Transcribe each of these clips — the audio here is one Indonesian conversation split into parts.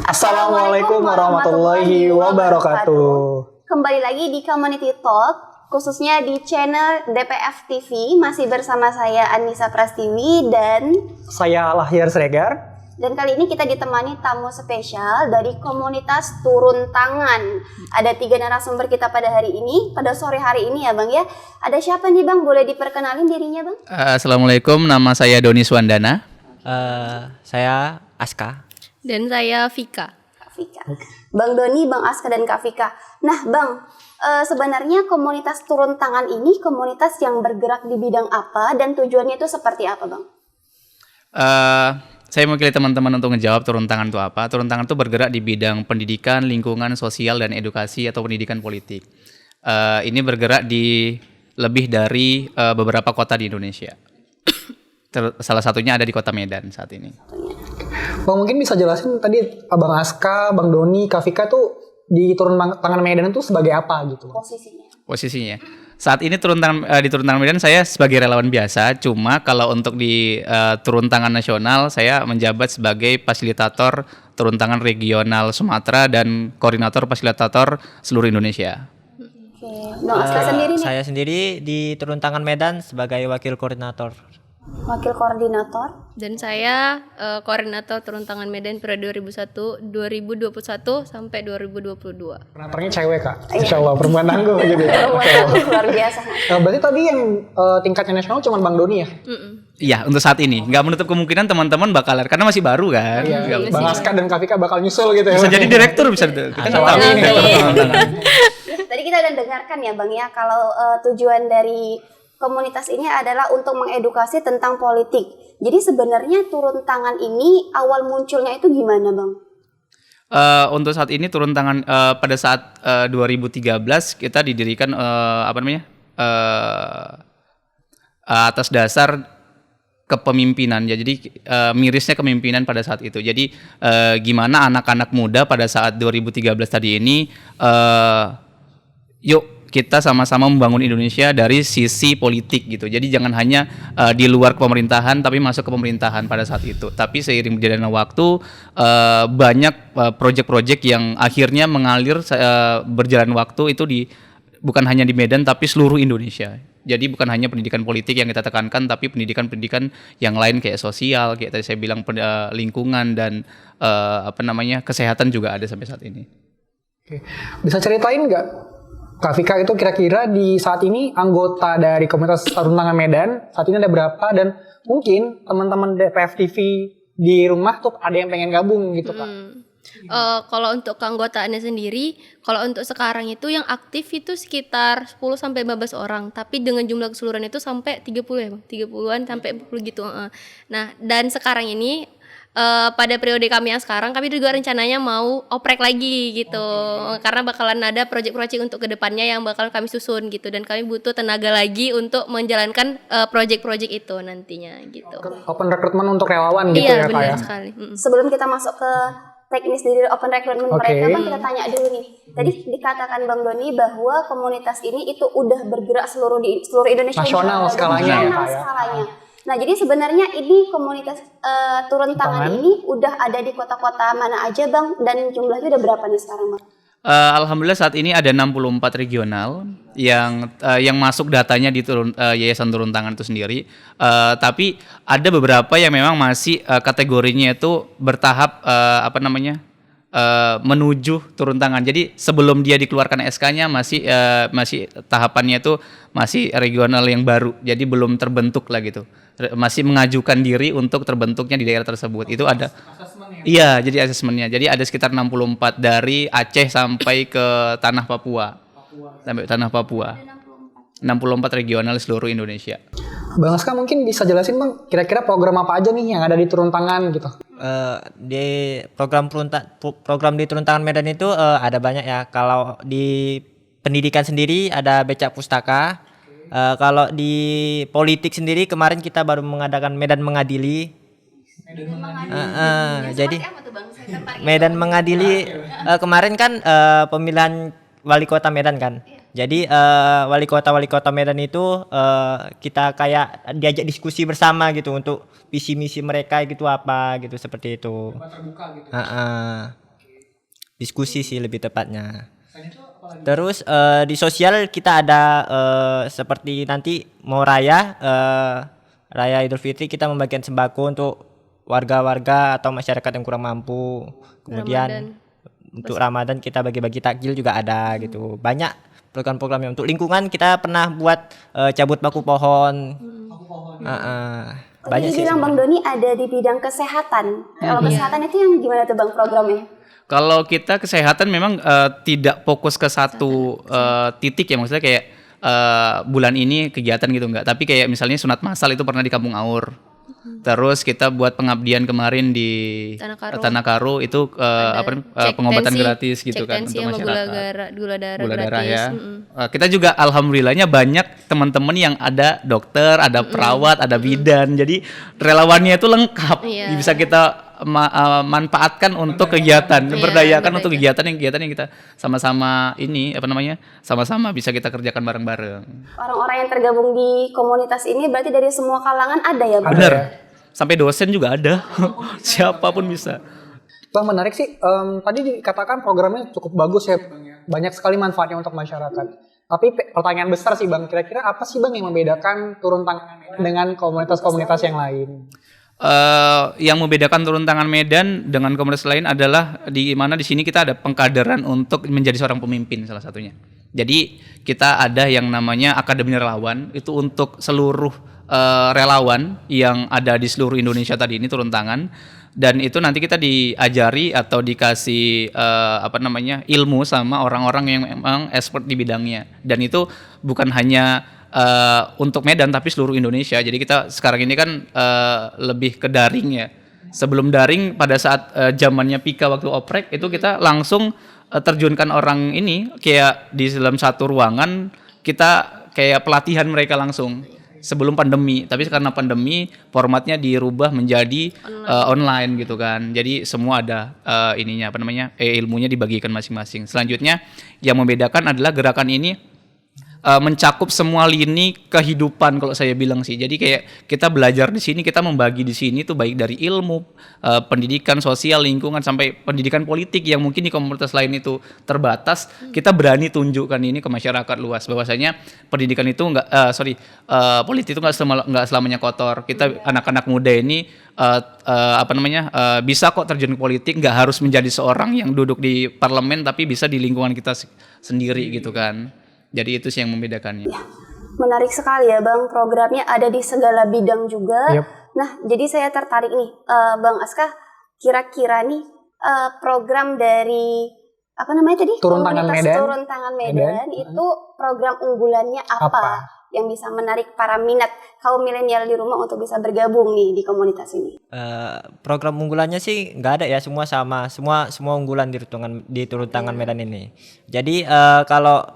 Assalamualaikum warahmatullahi wabarakatuh. Kembali lagi di Community Talk, khususnya di channel DPF TV. Masih bersama saya Anissa Prastiwi dan Saya Lahyar Sregar. Dan kali ini kita ditemani tamu spesial dari komunitas Turun Tangan. Ada 3 narasumber kita pada hari ini, pada sore hari ini ya Bang ya. Ada siapa nih Bang? Boleh diperkenalin dirinya Bang? Assalamualaikum, nama saya Doni Swandana. Saya Aska. Dan saya Vika. Kak Vika. Bang Doni, Bang Aska, dan Kak Vika. Nah Bang, sebenarnya komunitas Turun Tangan ini komunitas yang bergerak di bidang apa dan tujuannya itu seperti apa Bang? Saya mewakili teman-teman untuk menjawab Turun Tangan itu apa. Turun Tangan itu bergerak di bidang pendidikan, lingkungan, sosial, dan edukasi atau pendidikan politik. Ini bergerak di lebih dari beberapa kota di Indonesia. Salah satunya ada di kota Medan saat ini. Bang, mungkin bisa jelasin tadi Abang Aska, Bang Doni, Kak Vika tuh di Turun Tangan Medan itu sebagai apa gitu? Posisinya. Saat ini di Turun Tangan Medan saya sebagai relawan biasa. Cuma kalau untuk di Turun Tangan Nasional saya menjabat sebagai fasilitator Turun Tangan Regional Sumatera dan koordinator fasilitator seluruh Indonesia. Oke. Bang Aska sendiri nih? Saya sendiri di Turun Tangan Medan sebagai wakil koordinator. Wakil koordinator. Dan saya koordinator Turun Tangan Medan periode 2021 sampai 2022. Koordinatornya cewek Kak? Insya Allah, perempuan tangguh gitu ya? Luar biasa. Berarti tadi yang tingkatnya nasional cuma Bang Doni ya? Iya, untuk saat ini. Nggak menutup kemungkinan teman-teman bakal, karena masih baru kan. Iya, Bang Aska dan Kak Vika bakal nyusul gitu ya? Bisa jadi direktur, bisa. Kita nggak tahu. Tadi kita udah dengarkan ya Bang ya, kalau tujuan dari komunitas ini adalah untuk mengedukasi tentang politik. Jadi sebenarnya Turun Tangan ini awal munculnya itu gimana Bang? Untuk saat ini Turun Tangan pada saat 2013 kita didirikan atas dasar kepemimpinan ya. Jadi mirisnya kepemimpinan pada saat itu. Jadi gimana anak-anak muda pada saat 2013 tadi ini yuk kita sama-sama membangun Indonesia dari sisi politik gitu. Jadi jangan hanya di luar pemerintahan tapi masuk ke pemerintahan pada saat itu. Tapi seiring berjalannya waktu banyak proyek-proyek yang akhirnya mengalir berjalan waktu itu bukan hanya di Medan tapi seluruh Indonesia. Jadi bukan hanya pendidikan politik yang kita tekankan tapi pendidikan-pendidikan yang lain kayak sosial, kayak tadi saya bilang lingkungan dan kesehatan juga ada sampai saat ini. Oke. Bisa ceritain nggak Kak Vika itu kira-kira di saat ini anggota dari komunitas Turun Tangan Medan saat ini ada berapa, dan mungkin teman-teman DPF TV di rumah tuh ada yang pengen gabung gitu Kak? Kalau untuk keanggotaannya sendiri, kalau untuk sekarang itu yang aktif itu sekitar 10 sampai 15 orang, tapi dengan jumlah keseluruhan itu sampai 30 ya Bang, 30-an sampai 40 gitu. Nah, dan sekarang ini pada periode kami yang sekarang, kami juga rencananya mau oprek lagi gitu, karena bakalan ada proyek-proyek untuk kedepannya yang bakal kami susun gitu, dan kami butuh tenaga lagi untuk menjalankan proyek-proyek itu nantinya gitu. Open recruitment untuk relawan gitu Iya, ya Kak benar ya? sekali. Sebelum kita masuk ke teknis dari open recruitment mereka Bang, kita tanya dulu nih. Tadi dikatakan Bang Doni bahwa komunitas ini itu udah bergerak seluruh Indonesia. Nasional skalanya ya Kak ya? Skalanya. Nah, jadi sebenarnya ini komunitas Turun Tangan ini udah ada di kota-kota mana aja Bang, dan jumlahnya udah berapa nih sekarang Bang? Alhamdulillah saat ini ada 64 regional yang masuk datanya di Yayasan Turun Tangan itu sendiri. Tapi ada beberapa yang memang masih kategorinya itu bertahap menuju Turun Tangan. Jadi sebelum dia dikeluarkan SK-nya masih tahapannya itu masih regional yang baru. Jadi belum terbentuk lah gitu. Masih mengajukan diri untuk terbentuknya di daerah tersebut. Itu ada Iya, jadi asesmennya. Jadi ada sekitar 64 dari Aceh sampai ke tanah Papua. Sampai tanah Papua. 64 regional seluruh Indonesia. Bang Aska mungkin bisa jelasin Bang, kira-kira program apa aja nih yang ada di Turun Tangan gitu? Di program di Turun Tangan Medan itu ada banyak ya. Kalau di pendidikan sendiri ada becak pustaka. Kalau di politik sendiri kemarin kita baru mengadakan Medan Mengadili. Jadi Medan Mengadili kemarin kan pemilihan wali kota Medan kan. Jadi wali kota Medan itu kita kayak diajak diskusi bersama gitu untuk visi misi mereka gitu apa gitu, seperti itu. Terbuka gitu. diskusi sih lebih tepatnya. Terus di sosial kita ada seperti nanti mau raya Idul Fitri, kita membagikan sembako untuk warga-warga atau masyarakat yang kurang mampu. Kemudian untuk Ramadan kita bagi-bagi takjil juga ada gitu. Banyak program-programnya. Untuk lingkungan kita pernah buat cabut baku pohon. Banyak Jadi sih. bilang Bang Doni ada di bidang kesehatan. Kalau kesehatan itu yang gimana tuh Bang programnya? Kalau kita kesehatan memang tidak fokus ke satu titik ya, maksudnya kayak bulan ini kegiatan gitu enggak, tapi kayak misalnya sunat masal itu pernah di Kampung Aur. Terus kita buat pengabdian kemarin di Tanah Karo itu pengobatan gratis gitu kan untuk masyarakat. Gula darah Gula darah gratis. ya. Kita juga alhamdulillahnya banyak teman-teman yang ada dokter, ada perawat, ada bidan. Jadi relawannya itu lengkap. Iya. Bisa kita manfaatkan untuk kegiatan, berdayakan untuk kegiatan yang kita sama-sama sama-sama bisa kita kerjakan bareng-bareng. Orang-orang yang tergabung di komunitas ini berarti dari semua kalangan ada ya Bang? Bener. Sampai dosen juga ada. Siapapun bisa. Bang, menarik sih. Tadi dikatakan programnya cukup bagus ya. Banyak sekali manfaatnya untuk masyarakat. Tapi pertanyaan besar sih Bang, kira-kira apa sih Bang yang membedakan turun tangan dengan komunitas-komunitas yang lain? Yang membedakan turun tangan Medan dengan komunitas lain adalah di mana di sini kita ada pengkaderan untuk menjadi seorang pemimpin salah satunya. Jadi kita ada yang namanya Akademi Relawan, itu untuk seluruh relawan yang ada di seluruh Indonesia tadi ini turun tangan, dan itu nanti kita diajari atau dikasih ilmu sama orang-orang yang memang expert di bidangnya, dan itu bukan hanya untuk Medan tapi seluruh Indonesia. Jadi kita sekarang ini kan lebih ke daring ya. Sebelum daring pada saat zamannya Pika waktu oprek itu kita langsung terjunkan orang ini kayak di dalam satu ruangan, kita kayak pelatihan mereka langsung sebelum pandemi. Tapi karena pandemi formatnya dirubah menjadi online gitu kan. Jadi semua ada ilmunya dibagikan masing-masing. Selanjutnya yang membedakan adalah gerakan ini mencakup semua lini kehidupan kalau saya bilang sih. Jadi kayak kita belajar di sini, kita membagi di sini tuh baik dari ilmu, pendidikan sosial, lingkungan, sampai pendidikan politik yang mungkin di komunitas lain itu terbatas. Kita berani tunjukkan ini ke masyarakat luas bahwasanya pendidikan itu politik itu nggak selamanya kotor. Kita anak-anak muda ini bisa kok terjun ke politik, nggak harus menjadi seorang yang duduk di parlemen, tapi bisa di lingkungan kita sendiri gitu kan. Jadi itu sih yang membedakannya. Ya, menarik sekali ya Bang, programnya ada di segala bidang juga. Yep. Nah, jadi saya tertarik nih, Bang Aska, kira-kira nih program dari Turun Tangan Komunitas Medan. Turun Tangan Medan itu program unggulannya apa yang bisa menarik para minat kaum milenial di rumah untuk bisa bergabung nih di komunitas ini? Program unggulannya sih nggak ada ya, semua sama, semua unggulan di Turun Tangan Medan ini. Jadi kalau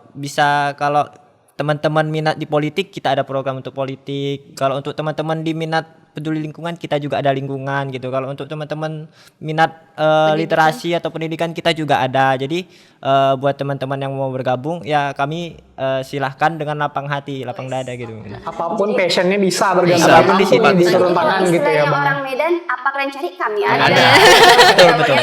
teman-teman minat di politik, kita ada program untuk politik. Kalau untuk teman-teman di minat peduli lingkungan, kita juga ada lingkungan gitu. Kalau untuk teman-teman minat literasi atau pendidikan, kita juga ada. Jadi buat teman-teman yang mau bergabung ya, kami silahkan dengan lapang hati, lapang dada gitu. Apapun passionnya bisa bergabung Apapun di sini. di turun tangan gitu ya Istilahnya Bang. orang Medan, apa kalian cari kami ada. Betul.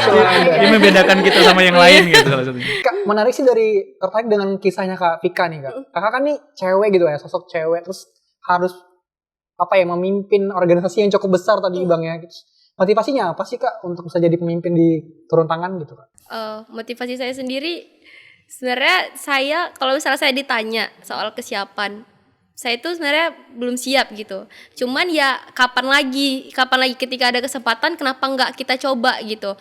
Ini membedakan kita sama yang lain gitu salah satunya. Kak, menarik sih tertarik dengan kisahnya Kak Vika nih Kak. Kakak kan nih cewek gitu ya, sosok cewek, terus harus memimpin organisasi yang cukup besar tadi Bang ya. Motivasinya apa sih Kak untuk bisa jadi pemimpin di turun tangan gitu Kak? Motivasi saya sendiri sebenarnya, kalau misalnya saya ditanya soal kesiapan, saya itu sebenarnya belum siap gitu. Cuman ya kapan lagi ketika ada kesempatan, kenapa nggak kita coba gitu.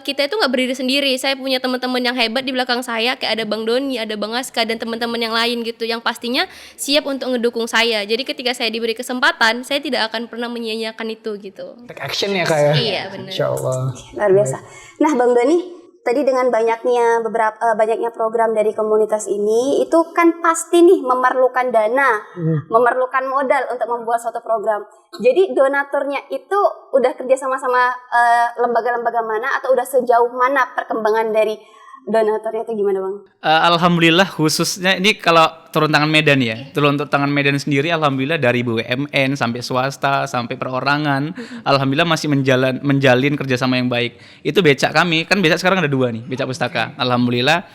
Kita itu nggak berdiri sendiri. Saya punya teman-teman yang hebat di belakang saya, kayak ada Bang Doni, ada Bang Aska, dan teman-teman yang lain gitu, yang pastinya siap untuk ngedukung saya. Jadi ketika saya diberi kesempatan, saya tidak akan pernah menyia-nyiakan itu gitu. Take action ya Kak ya? Iya benar. Insyaallah. Luar biasa. Nah, Bang Doni, tadi dengan banyaknya program dari komunitas ini, itu kan pasti nih memerlukan dana, memerlukan modal untuk membuat suatu program. Jadi donaturnya itu udah kerja sama lembaga-lembaga mana, atau udah sejauh mana perkembangan dari donaturnya itu gimana Bang? Alhamdulillah khususnya ini kalau turun tangan Medan ya. Turun tangan Medan sendiri alhamdulillah dari BUMN sampai swasta sampai perorangan, alhamdulillah masih menjalin kerjasama yang baik. Itu becak kami, kan becak sekarang ada 2 nih, becak pustaka. Alhamdulillah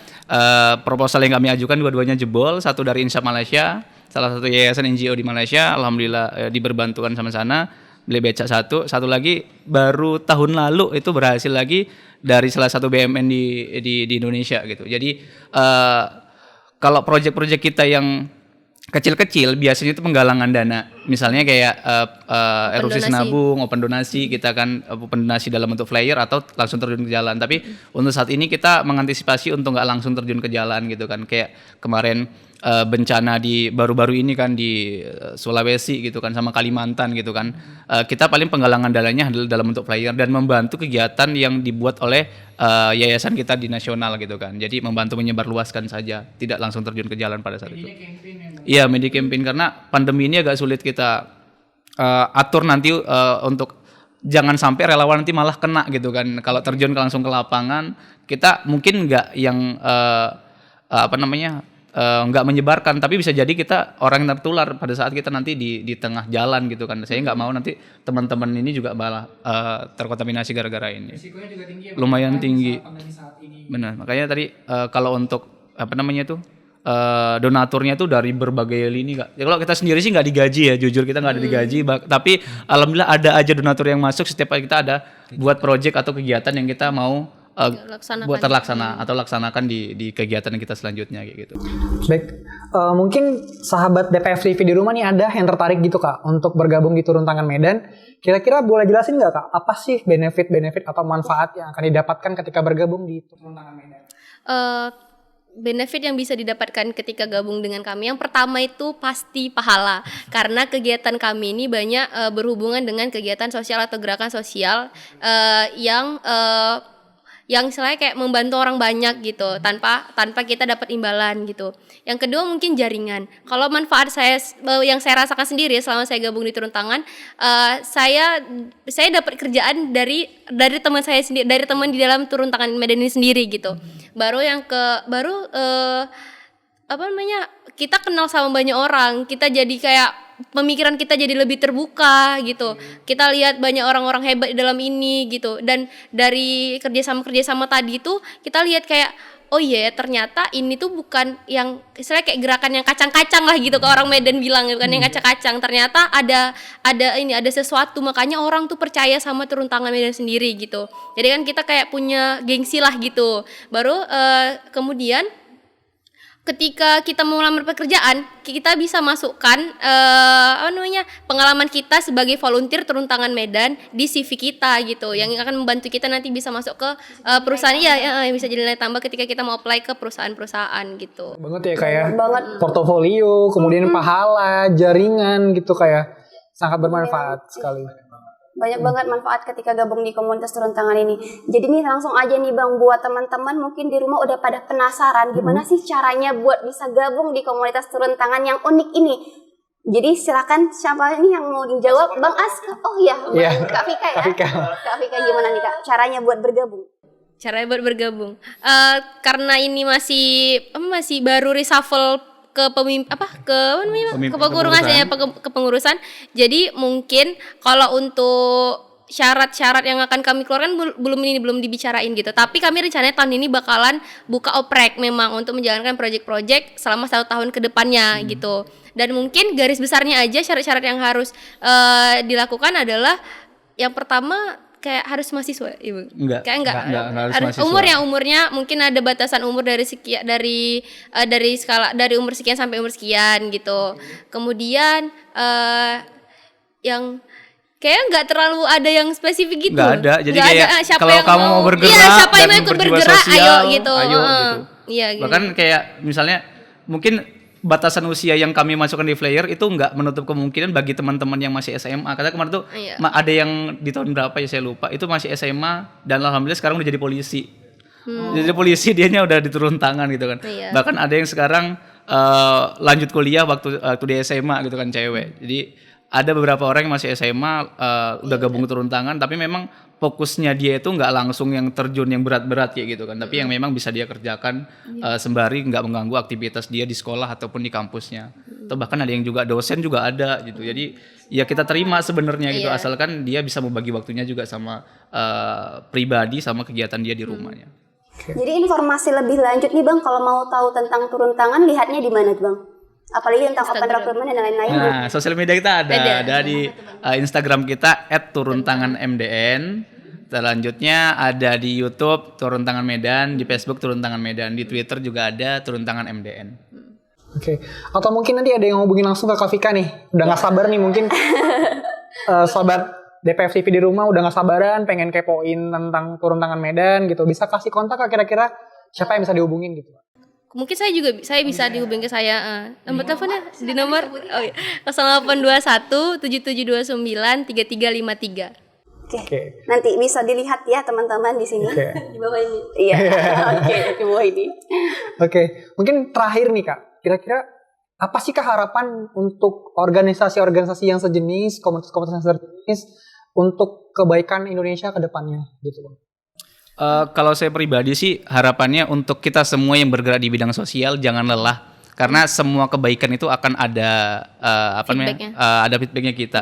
proposal yang kami ajukan dua-duanya jebol, satu dari Insya Malaysia, salah satu yayasan NGO di Malaysia, alhamdulillah diberbantukan sama sana. Beli becak satu lagi baru tahun lalu itu berhasil lagi dari salah satu BUMN di Indonesia gitu. Jadi kalau proyek-proyek kita yang kecil-kecil biasanya itu penggalangan dana. Misalnya kayak erupsi Sinabung, open donasi, kita kan open donasi dalam bentuk flyer atau langsung terjun ke jalan. Tapi untuk saat ini kita mengantisipasi untuk nggak langsung terjun ke jalan gitu kan. Kayak kemarin bencana di baru-baru ini kan di Sulawesi gitu kan sama Kalimantan gitu kan. Kita paling penggalangan dananya adalah dalam bentuk flyer dan membantu kegiatan yang dibuat oleh yayasan kita di nasional gitu kan. Jadi membantu menyebarluaskan saja, tidak langsung terjun ke jalan pada saat itu. Iya, media campaign karena pandemi ini agak sulit kita atur nanti untuk jangan sampai relawan nanti malah kena gitu kan. Kalau terjun langsung ke lapangan, kita mungkin nggak yang nggak menyebarkan, tapi bisa jadi kita orang yang tertular pada saat kita nanti di tengah jalan gitu kan. Saya nggak mau nanti teman-teman ini juga malah terkontaminasi gara-gara ini. Risikonya juga tinggi ya, lumayan tinggi. Saat ini. Benar, makanya tadi kalau untuk donaturnya tuh dari berbagai lini Kak. Ya, kalau kita sendiri sih nggak digaji ya, jujur kita nggak ada digaji. Tapi alhamdulillah ada aja donatur yang masuk setiap kali kita ada buat project atau kegiatan yang kita mau buat laksanakan di kegiatan yang kita selanjutnya kayak gitu. Baik, mungkin sahabat DPF TV di rumah nih ada yang tertarik gitu Kak untuk bergabung di Turun Tangan Medan. Kira-kira boleh jelasin nggak Kak, apa sih benefit atau manfaat yang akan didapatkan ketika bergabung di Turun Tangan Medan? Benefit yang bisa didapatkan ketika gabung dengan kami, yang pertama itu pasti pahala, karena kegiatan kami ini banyak berhubungan dengan kegiatan sosial atau gerakan sosial yang istilahnya kayak membantu orang banyak gitu tanpa kita dapat imbalan gitu. Yang kedua mungkin jaringan. Kalau manfaat yang saya rasakan sendiri selama saya gabung di Turun Tangan, saya dapat kerjaan dari teman saya sendiri, dari teman di dalam Turun Tangan Medan ini sendiri gitu. Kita kenal sama banyak orang, kita jadi kayak pemikiran kita jadi lebih terbuka gitu. Kita lihat banyak orang-orang hebat di dalam ini gitu. Dan dari kerjasama tadi itu kita lihat kayak oh iya ternyata ini tuh bukan yang istilahnya kayak gerakan yang kacang-kacang lah gitu, ke orang Medan bilang bukan yang kacang-kacang. Ternyata ada sesuatu, makanya orang tuh percaya sama Turun Tangan Medan sendiri gitu. Jadi kan kita kayak punya gengsi lah gitu. Baru kemudian ketika kita mau melamar pekerjaan, kita bisa masukkan pengalaman kita sebagai volunteer Turun Tangan Medan di CV kita gitu, yang akan membantu kita nanti bisa masuk ke perusahaan bisa jadi nilai tambah ketika kita mau apply ke perusahaan-perusahaan gitu. Banget ya kayak portofolio, kemudian pahala, jaringan gitu kayak sangat bermanfaat sekali. Banyak banget manfaat ketika gabung di komunitas Turun Tangan ini. Jadi nih langsung aja nih Bang, buat teman-teman mungkin di rumah udah pada penasaran gimana sih caranya buat bisa gabung di komunitas Turun Tangan yang unik ini. Jadi silakan, siapa ini yang mau dijawab? Bang Aska. Oh iya, Kak Vika ya. Kak Vika gimana nih Kak caranya buat bergabung? Caranya buat bergabung. Karena ini masih baru reshuffle kepengurusan. Jadi mungkin kalau untuk syarat-syarat yang akan kami keluarkan belum dibicarain gitu. Tapi kami rencananya tahun ini bakalan buka oprek memang untuk menjalankan proyek-proyek selama 1 tahun ke depannya gitu. Dan mungkin garis besarnya aja syarat-syarat yang harus dilakukan adalah yang pertama kayak harus mahasiswa, Ibu? Enggak harus mahasiswa. Umurnya mungkin ada batasan umur dari umur sekian sampai umur sekian gitu. Kemudian yang kayak nggak terlalu ada yang spesifik gitu. Nggak ada. Jadi nggak kayak ada, kalau kamu mau bergerak siapa yang mau ikut bergerak, sosial, ayo gitu. Iya, gitu. Bahkan kayak misalnya mungkin batasan usia yang kami masukkan di flyer itu nggak menutup kemungkinan bagi teman-teman yang masih SMA. Karena kemarin tuh ada yang di tahun berapa ya saya lupa, itu masih SMA dan alhamdulillah sekarang udah jadi polisi. Jadi polisi dianya udah diturun tangan gitu kan. Bahkan ada yang sekarang lanjut kuliah waktu di SMA gitu kan, cewek. Jadi ada beberapa orang yang masih SMA udah gabung turun tangan, tapi memang fokusnya dia itu nggak langsung yang terjun yang berat-berat kayak gitu kan, tapi yang memang bisa dia kerjakan sembari nggak mengganggu aktivitas dia di sekolah ataupun di kampusnya. Atau bahkan ada yang juga dosen juga ada gitu. Jadi ya kita terima sebenarnya gitu, asalkan dia bisa membagi waktunya juga sama pribadi sama kegiatan dia di rumahnya. Jadi informasi lebih lanjut nih Bang, kalau mau tahu tentang turun tangan lihatnya di mana tuh Bang? Apalagi tentang open recruitment dan lain-lain. Nah, sosial media kita ada di Instagram kita @turuntanganmdn. Selanjutnya ada di YouTube Turun Tangan Medan, di Facebook Turun Tangan Medan, di Twitter juga ada Turun Tangan MDN. Oke. Atau mungkin nanti ada yang ngubungin langsung ke Kak Vika nih. Udah nggak sabar nih mungkin sobat DPF TV di rumah udah nggak sabaran pengen kepoin tentang Turun Tangan Medan gitu. Bisa kasih kontak Kak, kira-kira siapa yang bisa dihubungin gitu? Mungkin saya bisa dihubungin ke saya. Nomor teleponnya di nomor 0821 7729 3353. Oke. Nanti bisa dilihat ya teman-teman di sini. Di bawah ini. Iya. Oke, di bawah ini. Oke. Mungkin terakhir nih Kak, kira-kira apa sih Kak harapan untuk organisasi-organisasi yang sejenis, komunitas-komunitas yang sejenis untuk kebaikan Indonesia ke depannya gitu Bang? Kalau saya pribadi sih harapannya untuk kita semua yang bergerak di bidang sosial jangan lelah, karena semua kebaikan itu akan ada ada feedbacknya kita.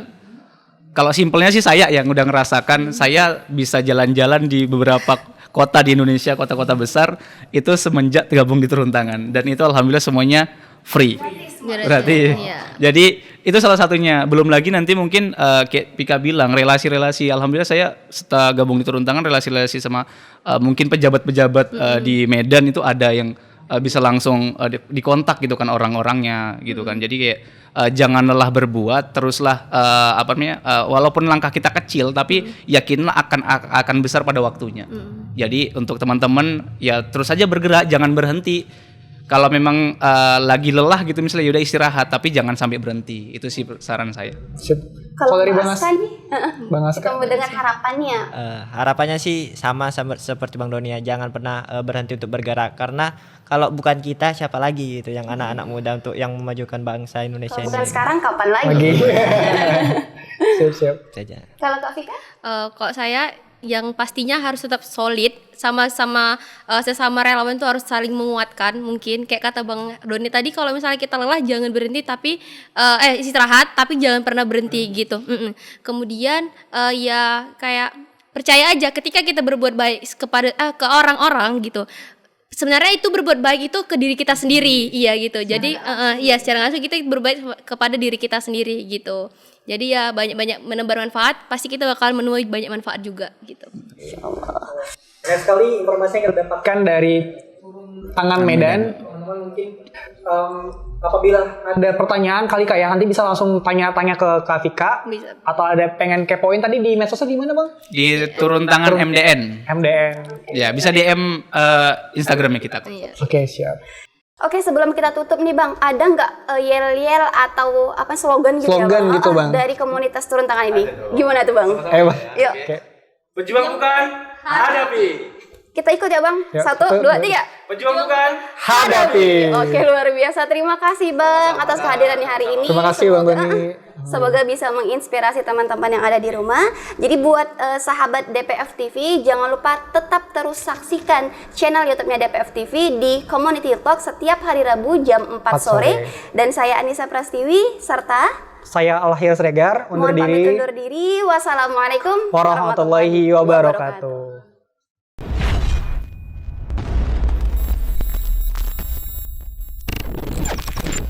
Kalau simpelnya sih saya yang udah ngerasakan, saya bisa jalan-jalan di beberapa kota di Indonesia, kota-kota besar itu semenjak gabung di Turun Tangan, dan itu alhamdulillah semuanya free. Berarti jadi itu salah satunya. Belum lagi nanti mungkin kayak Pika bilang relasi-relasi. Alhamdulillah saya setelah gabung di Turun Tangan relasi-relasi sama mungkin pejabat-pejabat di Medan itu ada yang bisa langsung dikontak gitu kan orang-orangnya gitu kan. Jadi kayak jangan lelah berbuat, teruslah walaupun langkah kita kecil tapi yakinlah akan besar pada waktunya. Jadi untuk teman-teman ya terus saja bergerak, jangan berhenti. Kalau memang lagi lelah gitu misalnya yaudah istirahat, tapi jangan sampai berhenti. Itu sih saran saya. Kalau dari Bang Aska nih, Bang Aska, kita mendengar harapannya. Harapannya sih sama seperti Bang Doni ya, jangan pernah berhenti untuk bergerak, karena kalau bukan kita siapa lagi gitu yang anak-anak muda untuk yang memajukan bangsa Indonesia Kalau ini. bukan sekarang kapan lagi? Siap. Saja. Kalau Kak Vika? Kalau saya yang pastinya harus tetap solid, sama-sama sesama relawan itu harus saling menguatkan. Mungkin kayak kata Bang Doni tadi, kalau misalnya kita lelah jangan berhenti, tapi istirahat tapi jangan pernah berhenti gitu. Kemudian ya kayak percaya aja ketika kita berbuat baik kepada ke orang-orang gitu, sebenarnya itu berbuat baik itu ke diri kita sendiri, iya gitu. Jadi secara langsung kita berbaik kepada diri kita sendiri gitu. Jadi ya banyak-banyak menebar manfaat, pasti kita bakal menuai banyak manfaat juga gitu. Insyaallah. Banyak sekali informasi yang kita dapatkan dari Tangan Medan. Teman-teman mungkin apabila ada pertanyaan kali Kak ya, nanti bisa langsung tanya-tanya ke Kak Vika. Bisa. Atau ada pengen kepoin tadi di medsosnya di mana Bang? Di Turun Tangan MDN. Ya, bisa DM Instagramnya kita. Oke, siap. Oke, sebelum kita tutup nih Bang, ada nggak yel-yel atau apa slogan gitu slogan ya Bang? Gitu, Bang. Dari komunitas Turun Tangan ini. Gimana tuh Bang? Bang. Yuk. Okay. Berjuang bukan hadapi. Kita ikut ya Bang. Ya, 1, 2, 3. Berjuang bukan hadapi. Oke, luar biasa. Terima kasih Bang atas kehadirannya hari ini. Terima kasih Bang Doni. Semoga bisa menginspirasi teman-teman yang ada di rumah. Jadi buat sahabat DPF TV, jangan lupa tetap terus saksikan channel YouTube-nya DPF TV di Community Talk setiap hari Rabu jam 4 sore. Dan saya Anissa Prastiwi serta saya Al-Hayr Sregar undur diri. Wassalamualaikum warahmatullahi wabarakatuh.